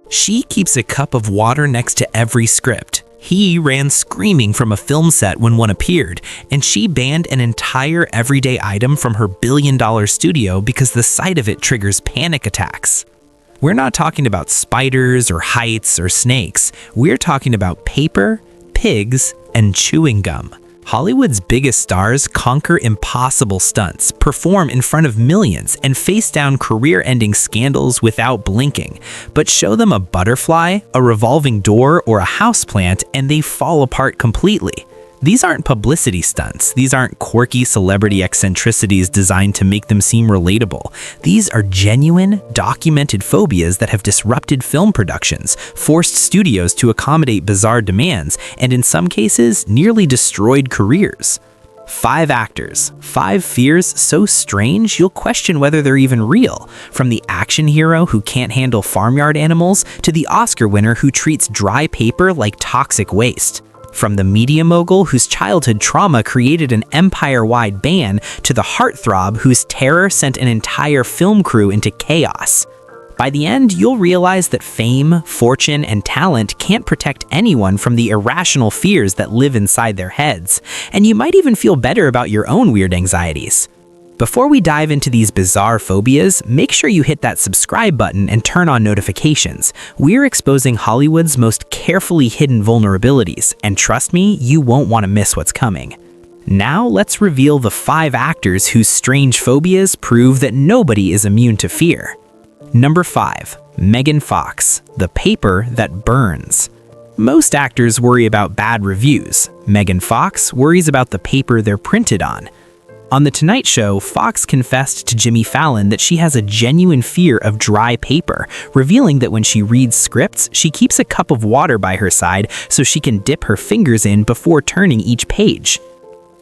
She keeps a cup of water next to every script. He ran screaming from a film set when one appeared, and she banned an entire everyday item from her billion-dollar studio because the sight of it triggers panic attacks. We're not talking about spiders or heights or snakes. We're talking about paper, pigs, and chewing gum. Hollywood's biggest stars conquer impossible stunts, perform in front of millions, and face down career-ending scandals without blinking. But show them a butterfly, a revolving door, or a houseplant, and they fall apart completely. These aren't publicity stunts. These aren't quirky celebrity eccentricities designed to make them seem relatable. These are genuine, documented phobias that have disrupted film productions, forced studios to accommodate bizarre demands, and in some cases, nearly destroyed careers. 5 actors, 5 fears so strange you'll question whether they're even real. From the action hero who can't handle farmyard animals to the Oscar winner who treats dry paper like toxic waste. From the media mogul whose childhood trauma created an empire-wide ban to the heartthrob whose terror sent an entire film crew into chaos. By the end, you'll realize that fame, fortune, and talent can't protect anyone from the irrational fears that live inside their heads, and you might even feel better about your own weird anxieties. Before we dive into these bizarre phobias, make sure you hit that subscribe button and turn on notifications. We're exposing Hollywood's most carefully hidden vulnerabilities, and trust me, you won't want to miss what's coming. Now let's reveal the 5 actors whose strange phobias prove that nobody is immune to fear. Number 5. Megan Fox, the paper that burns. Most actors worry about bad reviews. Megan Fox worries about the paper they're printed on. On The Tonight Show, Fox confessed to Jimmy Fallon that she has a genuine fear of dry paper, revealing that when she reads scripts, she keeps a cup of water by her side so she can dip her fingers in before turning each page.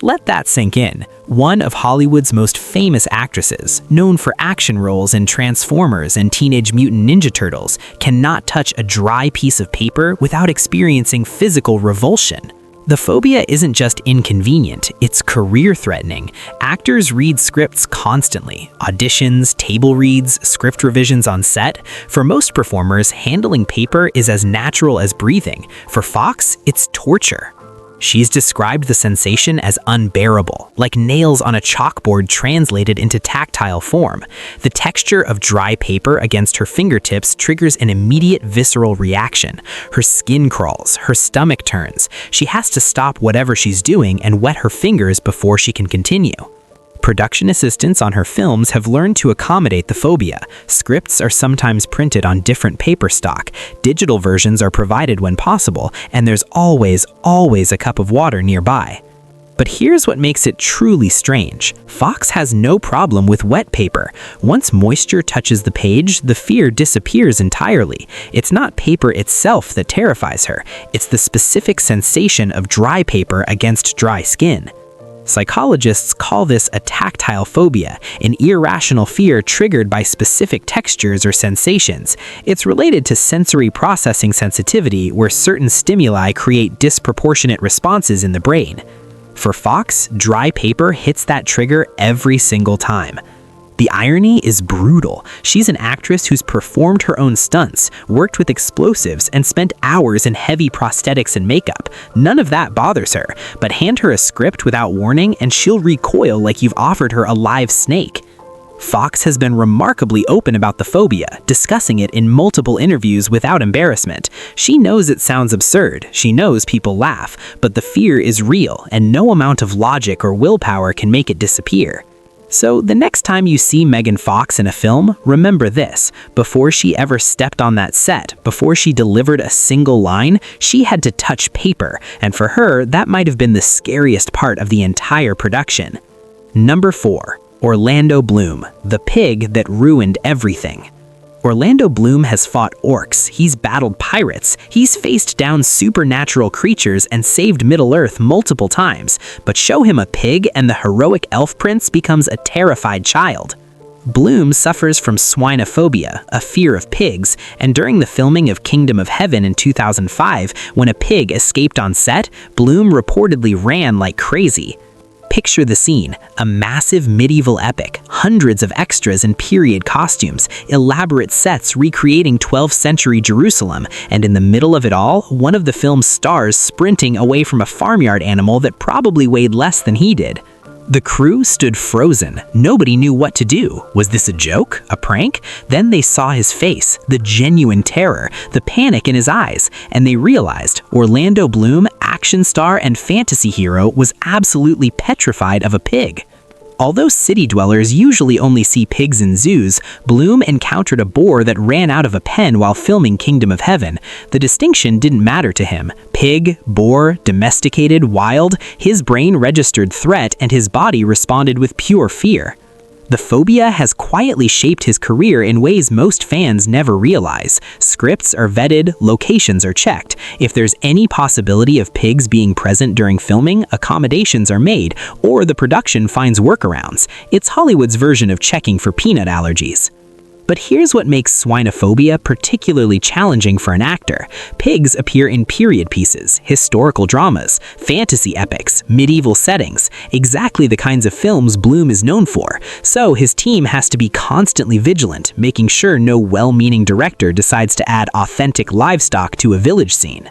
Let that sink in. One of Hollywood's most famous actresses, known for action roles in Transformers and Teenage Mutant Ninja Turtles, cannot touch a dry piece of paper without experiencing physical revulsion. The phobia isn't just inconvenient, it's career-threatening. Actors read scripts constantly. Auditions, table reads, script revisions on set. For most performers, handling paper is as natural as breathing. For Fox, it's torture. She's described the sensation as unbearable, like nails on a chalkboard translated into tactile form. The texture of dry paper against her fingertips triggers an immediate visceral reaction. Her skin crawls, her stomach turns. She has to stop whatever she's doing and wet her fingers before she can continue. Production assistants on her films have learned to accommodate the phobia. Scripts are sometimes printed on different paper stock. Digital versions are provided when possible, and there's always a cup of water nearby. But here's what makes it truly strange. Fox has no problem with wet paper. Once moisture touches the page, the fear disappears entirely. It's not paper itself that terrifies her. It's the specific sensation of dry paper against dry skin. Psychologists call this a tactile phobia, an irrational fear triggered by specific textures or sensations. It's related to sensory processing sensitivity, where certain stimuli create disproportionate responses in the brain. For Fox, dry paper hits that trigger every single time. The irony is brutal. She's an actress who's performed her own stunts, worked with explosives, and spent hours in heavy prosthetics and makeup. None of that bothers her, but hand her a script without warning and she'll recoil like you've offered her a live snake. Fox has been remarkably open about the phobia, discussing it in multiple interviews without embarrassment. She knows it sounds absurd, she knows people laugh, but the fear is real and no amount of logic or willpower can make it disappear. So the next time you see Megan Fox in a film, remember this. Before she ever stepped on that set, before she delivered a single line, she had to touch paper, and for her, that might have been the scariest part of the entire production. Number 4. Orlando Bloom, the pig that ruined everything. Orlando Bloom has fought orcs, he's battled pirates, he's faced down supernatural creatures and saved Middle-earth multiple times, but show him a pig and the heroic elf prince becomes a terrified child. Bloom suffers from swinophobia, a fear of pigs, and during the filming of Kingdom of Heaven in 2005, when a pig escaped on set, Bloom reportedly ran like crazy. Picture the scene, a massive medieval epic, hundreds of extras and period costumes, elaborate sets recreating 12th century Jerusalem, and in the middle of it all, one of the film's stars sprinting away from a farmyard animal that probably weighed less than he did. The crew stood frozen. Nobody knew what to do. Was this a joke? A prank? Then they saw his face, the genuine terror, the panic in his eyes, and they realized Orlando Bloom, action star and fantasy hero, was absolutely petrified of a pig. Although city dwellers usually only see pigs in zoos, Bloom encountered a boar that ran out of a pen while filming Kingdom of Heaven. The distinction didn't matter to him. Pig, boar, domesticated, wild, his brain registered threat and his body responded with pure fear. The phobia has quietly shaped his career in ways most fans never realize. Scripts are vetted, locations are checked. If there's any possibility of pigs being present during filming, accommodations are made, or the production finds workarounds. It's Hollywood's version of checking for peanut allergies. But here's what makes swinophobia particularly challenging for an actor. Pigs appear in period pieces, historical dramas, fantasy epics, medieval settings, exactly the kinds of films Bloom is known for. So his team has to be constantly vigilant, making sure no well-meaning director decides to add authentic livestock to a village scene.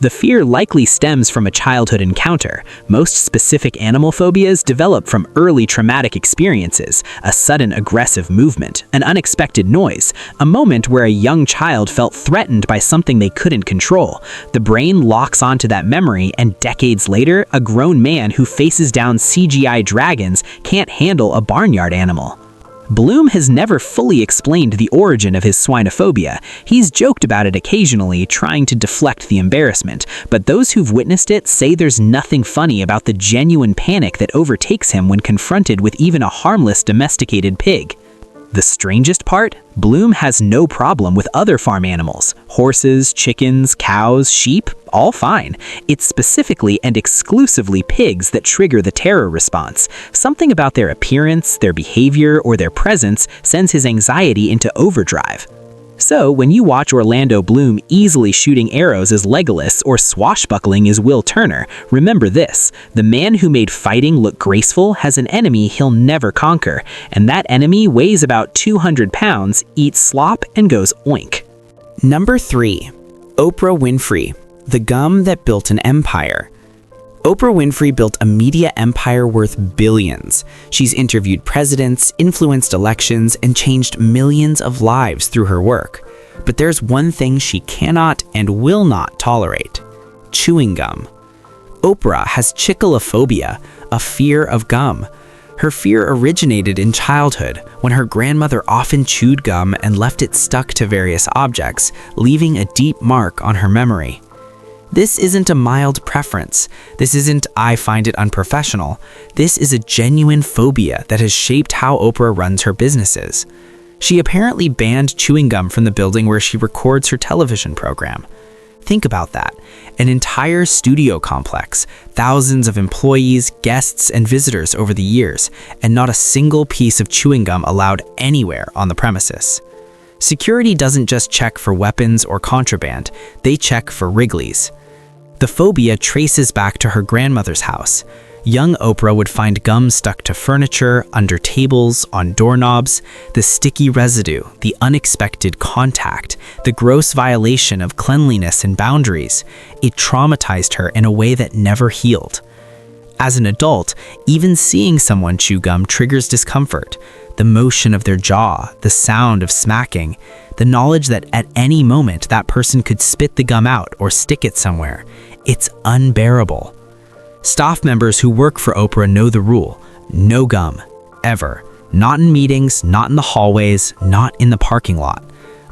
The fear likely stems from a childhood encounter. Most specific animal phobias develop from early traumatic experiences, a sudden aggressive movement, an unexpected noise, a moment where a young child felt threatened by something they couldn't control. The brain locks onto that memory, and decades later, a grown man who faces down CGI dragons can't handle a barnyard animal. Bloom has never fully explained the origin of his swinophobia. He's joked about it occasionally, trying to deflect the embarrassment, but those who've witnessed it say there's nothing funny about the genuine panic that overtakes him when confronted with even a harmless domesticated pig. The strangest part? Bloom has no problem with other farm animals. Horses, chickens, cows, sheep, all fine. It's specifically and exclusively pigs that trigger the terror response. Something about their appearance, their behavior, or their presence sends his anxiety into overdrive. So, when you watch Orlando Bloom easily shooting arrows as Legolas or swashbuckling as Will Turner, remember this: the man who made fighting look graceful has an enemy he'll never conquer, and that enemy weighs about 200 pounds, eats slop, and goes oink. Number 3. Oprah Winfrey, the gum that built an empire. Oprah Winfrey built a media empire worth billions. She's interviewed presidents, influenced elections, and changed millions of lives through her work. But there's one thing she cannot and will not tolerate: chewing gum. Oprah has chickalophobia, a fear of gum. Her fear originated in childhood, when her grandmother often chewed gum and left it stuck to various objects, leaving a deep mark on her memory. This isn't a mild preference. This isn't "I find it unprofessional." This is a genuine phobia that has shaped how Oprah runs her businesses. She apparently banned chewing gum from the building where she records her television program. Think about that. An entire studio complex, thousands of employees, guests, and visitors over the years, and not a single piece of chewing gum allowed anywhere on the premises. Security doesn't just check for weapons or contraband, they check for Wrigley's. The phobia traces back to her grandmother's house. Young Oprah would find gum stuck to furniture, under tables, on doorknobs. The sticky residue, the unexpected contact, the gross violation of cleanliness and boundaries. It traumatized her in a way that never healed. As an adult, even seeing someone chew gum triggers discomfort. The motion of their jaw, the sound of smacking, the knowledge that at any moment that person could spit the gum out or stick it somewhere. It's unbearable. Staff members who work for Oprah know the rule: no gum, ever. Not in meetings, not in the hallways, not in the parking lot.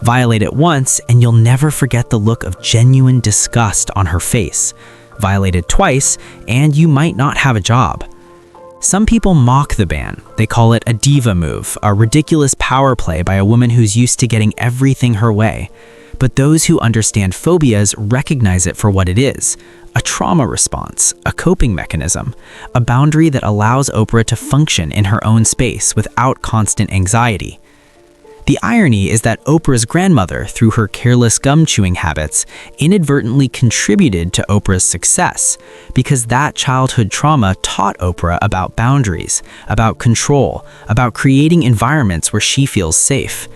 Violate it once and you'll never forget the look of genuine disgust on her face. Violate it twice and you might not have a job. Some people mock the ban. They call it a diva move, a ridiculous power play by a woman who's used to getting everything her way. But those who understand phobias recognize it for what it is: a trauma response, a coping mechanism, a boundary that allows Oprah to function in her own space without constant anxiety. The irony is that Oprah's grandmother, through her careless gum-chewing habits, inadvertently contributed to Oprah's success, because that childhood trauma taught Oprah about boundaries, about control, about creating environments where she feels safe.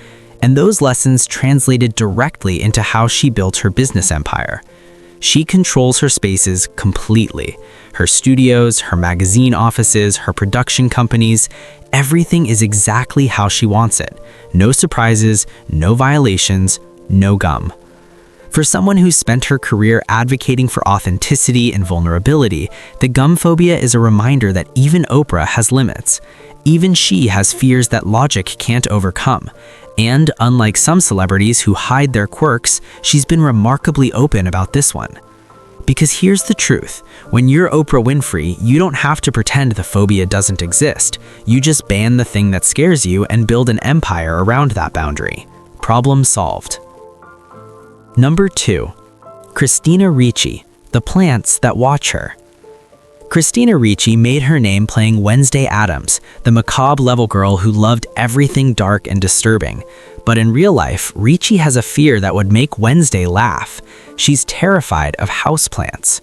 And those lessons translated directly into how she built her business empire. She controls her spaces completely. Her studios, her magazine offices, her production companies, everything is exactly how she wants it. No surprises, no violations, no gum. For someone who's spent her career advocating for authenticity and vulnerability, the gum phobia is a reminder that even Oprah has limits. Even she has fears that logic can't overcome. And unlike some celebrities who hide their quirks, she's been remarkably open about this one. Because here's the truth, when you're Oprah Winfrey, you don't have to pretend the phobia doesn't exist. You just ban the thing that scares you and build an empire around that boundary. Problem solved. Number 2. Christina Ricci, the plants that watch her. Christina Ricci made her name playing Wednesday Addams, the macabre level girl who loved everything dark and disturbing. But in real life, Ricci has a fear that would make Wednesday laugh. She's terrified of houseplants.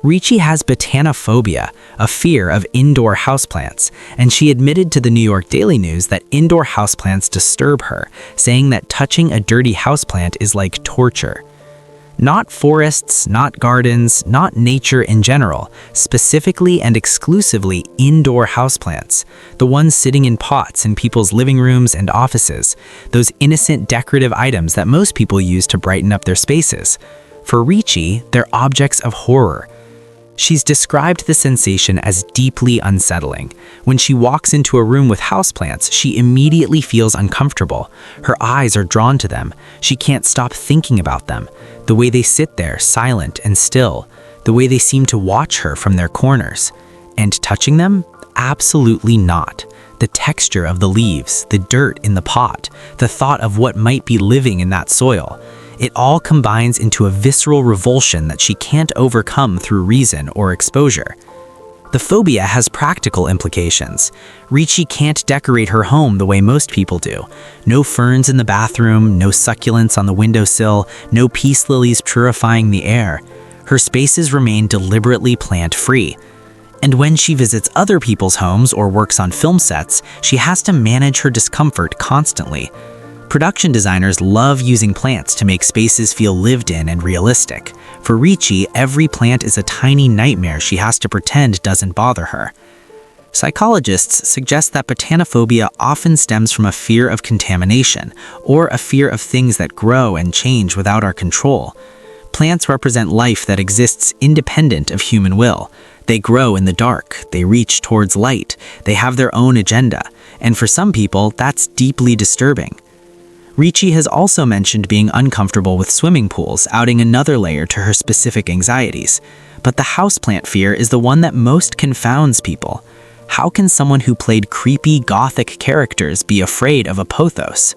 Ricci has botanophobia, a fear of indoor houseplants, and she admitted to the New York Daily News that indoor houseplants disturb her, saying that touching a dirty houseplant is like torture. Not forests, not gardens, not nature in general, specifically and exclusively indoor houseplants, the ones sitting in pots in people's living rooms and offices, those innocent decorative items that most people use to brighten up their spaces. For Ricci, they're objects of horror. She's described the sensation as deeply unsettling. When she walks into a room with houseplants, she immediately feels uncomfortable. Her eyes are drawn to them. She can't stop thinking about them. The way they sit there, silent and still. The way they seem to watch her from their corners. And touching them? Absolutely not. The texture of the leaves, the dirt in the pot, the thought of what might be living in that soil. It all combines into a visceral revulsion that she can't overcome through reason or exposure. The phobia has practical implications. Ricci can't decorate her home the way most people do. No ferns in the bathroom, no succulents on the windowsill, no peace lilies purifying the air. Her spaces remain deliberately plant-free. And when she visits other people's homes or works on film sets, she has to manage her discomfort constantly. Production designers love using plants to make spaces feel lived in and realistic. For Ricci, every plant is a tiny nightmare she has to pretend doesn't bother her. Psychologists suggest that botanophobia often stems from a fear of contamination, or a fear of things that grow and change without our control. Plants represent life that exists independent of human will. They grow in the dark, they reach towards light, they have their own agenda, and for some people, that's deeply disturbing. Ricci has also mentioned being uncomfortable with swimming pools, outing another layer to her specific anxieties. But the houseplant fear is the one that most confounds people. How can someone who played creepy, gothic characters be afraid of a pothos?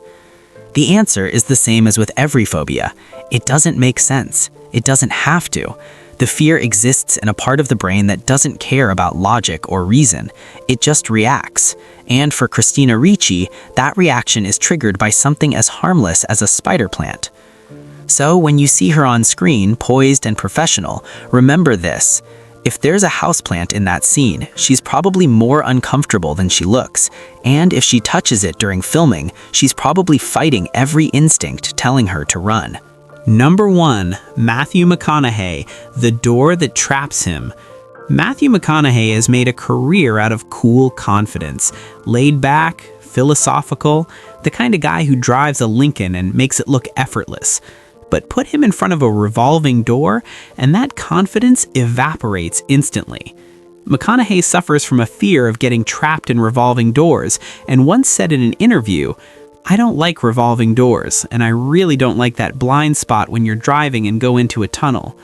The answer is the same as with every phobia. It doesn't make sense. It doesn't have to. The fear exists in a part of the brain that doesn't care about logic or reason. It just reacts. And for Christina Ricci, that reaction is triggered by something as harmless as a spider plant. So when you see her on screen, poised and professional, remember this. If there's a houseplant in that scene, she's probably more uncomfortable than she looks. And if she touches it during filming, she's probably fighting every instinct telling her to run. Number 1. Matthew McConaughey, the door that traps him. Matthew McConaughey has made a career out of cool confidence, laid back, philosophical, the kind of guy who drives a Lincoln and makes it look effortless. But put him in front of a revolving door, and that confidence evaporates instantly. McConaughey suffers from a fear of getting trapped in revolving doors, and once said in an interview, "I don't like revolving doors, and I really don't like that blind spot when you're driving and go into a tunnel."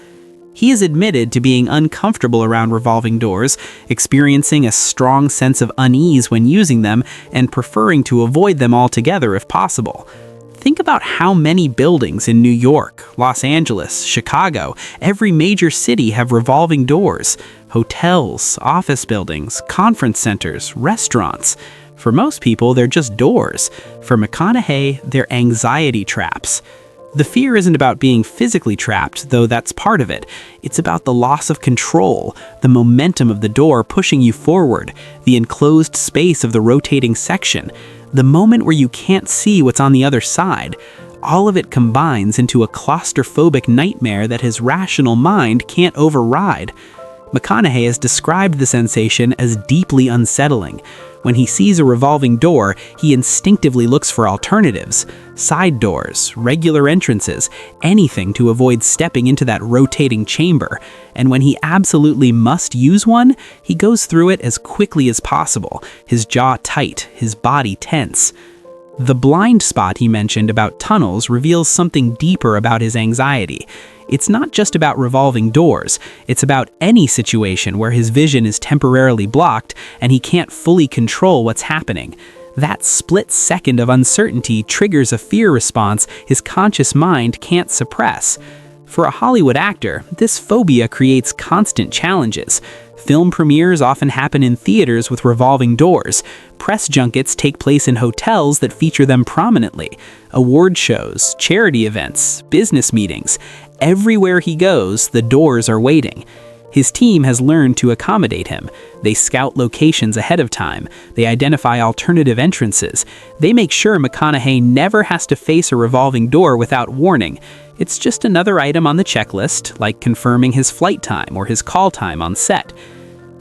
He has admitted to being uncomfortable around revolving doors, experiencing a strong sense of unease when using them, and preferring to avoid them altogether if possible. Think about how many buildings in New York, Los Angeles, Chicago, every major city have revolving doors. Hotels, office buildings, conference centers, restaurants. For most people, they're just doors. For McConaughey, they're anxiety traps. The fear isn't about being physically trapped, though that's part of it. It's about the loss of control, the momentum of the door pushing you forward, the enclosed space of the rotating section, the moment where you can't see what's on the other side. All of it combines into a claustrophobic nightmare that his rational mind can't override. McConaughey has described the sensation as deeply unsettling. When he sees a revolving door, he instinctively looks for alternatives, side doors, regular entrances, anything to avoid stepping into that rotating chamber. And when he absolutely must use one, he goes through it as quickly as possible, his jaw tight, his body tense. The blind spot he mentioned about tunnels reveals something deeper about his anxiety. It's not just about revolving doors, it's about any situation where his vision is temporarily blocked and he can't fully control what's happening. That split second of uncertainty triggers a fear response his conscious mind can't suppress. For a Hollywood actor, this phobia creates constant challenges. Film premieres often happen in theaters with revolving doors. Press junkets take place in hotels that feature them prominently. Award shows, charity events, business meetings. Everywhere he goes, the doors are waiting. His team has learned to accommodate him. They scout locations ahead of time. They identify alternative entrances. They make sure McConaughey never has to face a revolving door without warning. It's just another item on the checklist, like confirming his flight time or his call time on set.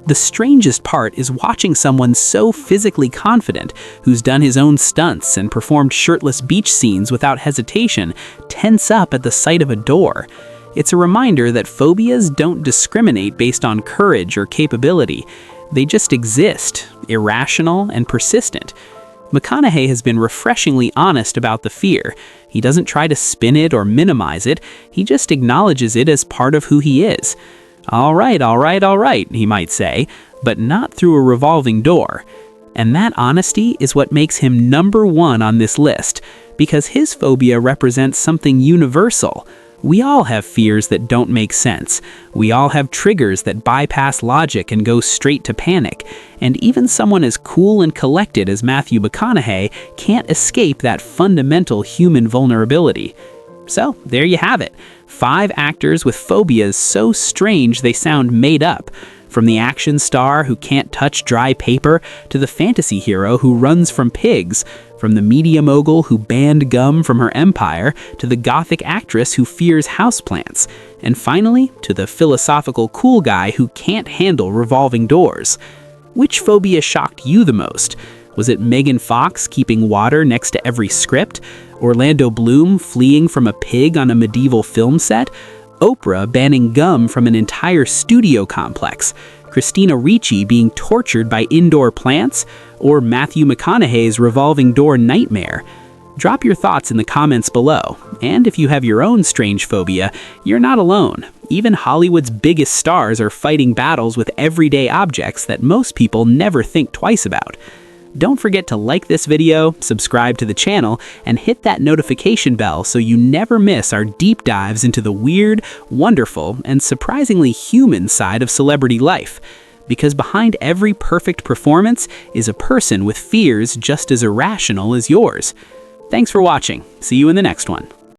The strangest part is watching someone so physically confident, who's done his own stunts and performed shirtless beach scenes without hesitation, tense up at the sight of a door. It's a reminder that phobias don't discriminate based on courage or capability. They just exist, irrational and persistent. McConaughey has been refreshingly honest about the fear. He doesn't try to spin it or minimize it, he just acknowledges it as part of who he is. All right, he might say, but not through a revolving door. And that honesty is what makes him number one on this list, because his phobia represents something universal. We all have fears that don't make sense. We all have triggers that bypass logic and go straight to panic. And even someone as cool and collected as Matthew McConaughey can't escape that fundamental human vulnerability. So, there you have it. 5 actors with phobias so strange they sound made up. From the action star who can't touch dry paper to the fantasy hero who runs from pigs, from the media mogul who banned gum from her empire to the gothic actress who fears houseplants, and finally to the philosophical cool guy who can't handle revolving doors. Which phobia shocked you the most? Was it Megan Fox keeping water next to every script? Orlando Bloom fleeing from a pig on a medieval film set? Oprah banning gum from an entire studio complex? Christina Ricci being tortured by indoor plants? Or Matthew McConaughey's revolving door nightmare? Drop your thoughts in the comments below. And if you have your own strange phobia, you're not alone. Even Hollywood's biggest stars are fighting battles with everyday objects that most people never think twice about. Don't forget to like this video, subscribe to the channel, and hit that notification bell so you never miss our deep dives into the weird, wonderful, and surprisingly human side of celebrity life. Because behind every perfect performance is a person with fears just as irrational as yours. Thanks for watching. See you in the next one.